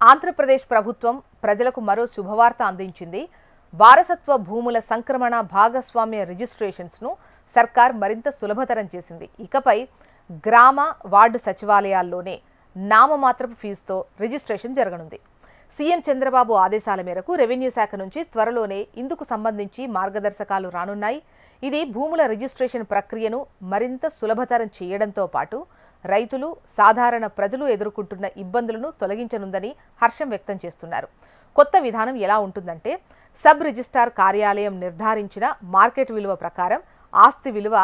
ఆంధ్రప్రదేశ్ ప్రభుత్వం ప్రజలకు మరో శుభవార్త అందించింది. వారసత్వ భూముల సంక్రమణ భాగస్వామ్య రిజిస్ట్రేషన్స్ ను సర్కార్ మరింత సులభతరం చేసింది. ఇకపై గ్రామ వార్డు సచివాలయాల్లోనే నామమాత్రపు ఫీజుతో రిజిస్ట్రేషన్ జరగనుంది. సీఎం చంద్రబాబు ఆదేశాల మేరకు రెవెన్యూ శాఖ నుంచి త్వరలోనే ఇందుకు సంబంధించి మార్గదర్శకాలు రానున్నాయి. ఇది భూముల రిజిస్ట్రేషన్ ప్రక్రియను మరింత సులభతరం చేయడంతో పాటు రైతులు, సాధారణ ప్రజలు ఎదుర్కొంటున్న ఇబ్బందులను తొలగించనుందని హర్షం వ్యక్తం చేస్తున్నారు. కొత్త విధానం ఎలా ఉంటుందంటే, సబ్ రిజిస్ట్రార్ కార్యాలయం నిర్ధారించిన మార్కెట్ విలువ ప్రకారం ఆస్తి విలువ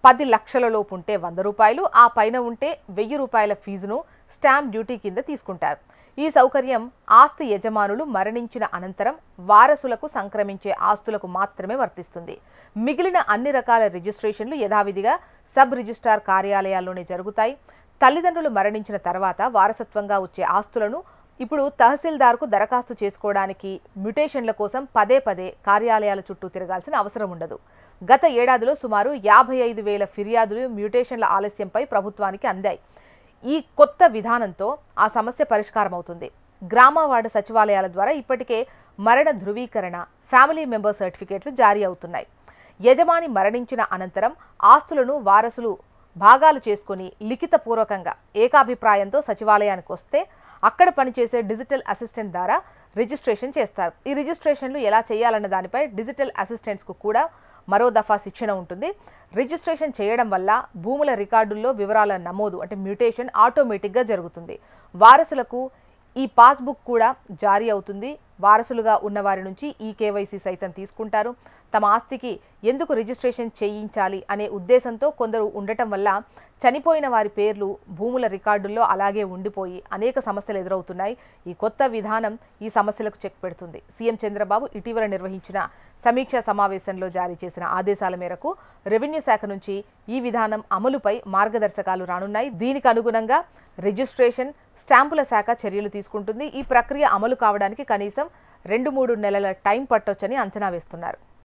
10 లక్షల లోపు ఉంటే 100 రూపాయలు, ఆ పైన ఉంటే 1000 రూపాయల ఫీజును స్టాంప్ డ్యూటీ కింద తీసుకుంటారు. ఈ సౌకర్యం ఆస్తి యజమానులు మరణించిన అనంతరం వారసులకు సంక్రమించే ఆస్తులకు మాత్రమే వర్తిస్తుంది. మిగిలిన అన్ని రకాల రిజిస్ట్రేషన్లు యథావిధిగా సబ్ రిజిస్ట్రార్ కార్యాలయాల్లోనే జరుగుతాయి. తల్లిదండ్రులు మరణించిన తర్వాత వారసత్వంగా వచ్చే ఆస్తులను ఇప్పుడు తహసీల్దార్కు దరఖాస్తు చేసుకోవడానికి మ్యుటేషన్ల కోసం పదే కార్యాలయాల చుట్టూ తిరగాల్సిన అవసరం ఉండదు. గత ఏడాదిలో సుమారు 55,000 ఫిర్యాదులు మ్యుటేషన్ల ఆలస్యంపై ప్రభుత్వానికి అందాయి. ఈ కొత్త విధానంతో ఆ సమస్య పరిష్కారం అవుతుంది. గ్రామ వార్డు సచివాలయాల ద్వారా ఇప్పటికే మరణ ధృవీకరణ, ఫ్యామిలీ మెంబర్ సర్టిఫికేట్లు జారీ అవుతున్నాయి. యజమాని మరణించిన అనంతరం ఆస్తులను వారసులు భాగాలు చేసుకుని లిఖితపూర్వకంగా ఏకాభిప్రాయంతో సచివాలయానికి వస్తే అక్కడ పనిచేసే డిజిటల్ అసిస్టెంట్ ద్వారా రిజిస్ట్రేషన్ చేస్తారు. ఈ రిజిస్ట్రేషన్లు ఎలా చేయాలన్న దానిపై డిజిటల్ అసిస్టెంట్స్కు కూడా మరో దఫా శిక్షణ ఉంటుంది. రిజిస్ట్రేషన్ చేయడం వల్ల భూముల రికార్డుల్లో వివరాల నమోదు అంటే మ్యుటేషన్ ఆటోమేటిక్గా జరుగుతుంది. వారసులకు ఈ పాస్బుక్ కూడా జారీ అవుతుంది. వారసులుగా ఉన్నవారి నుంచి ఈ కేవైసీ సైతం తీసుకుంటారు. తమ ఆస్తికి ఎందుకు రిజిస్ట్రేషన్ చేయించాలి అనే ఉద్దేశంతో కొందరు ఉండటం వల్ల చనిపోయిన వారి పేర్లు భూముల రికార్డుల్లో అలాగే ఉండిపోయి అనేక సమస్యలు ఎదురవుతున్నాయి. ఈ కొత్త విధానం ఈ సమస్యలకు చెక్ పెడుతుంది. సీఎం చంద్రబాబు ఇటీవల నిర్వహించిన సమీక్షా సమావేశంలో జారీ చేసిన ఆదేశాల మేరకు రెవెన్యూ శాఖ నుంచి ఈ విధానం అమలుపై మార్గదర్శకాలు రానున్నాయి. దీనికి అనుగుణంగా రిజిస్ట్రేషన్, స్టాంపుల శాఖ చర్యలు తీసుకుంటుంది. ఈ ప్రక్రియ అమలు కావడానికి కనీసం 2-3 నెలల టైం పట్టొచ్చని అంచనా వేస్తున్నారు.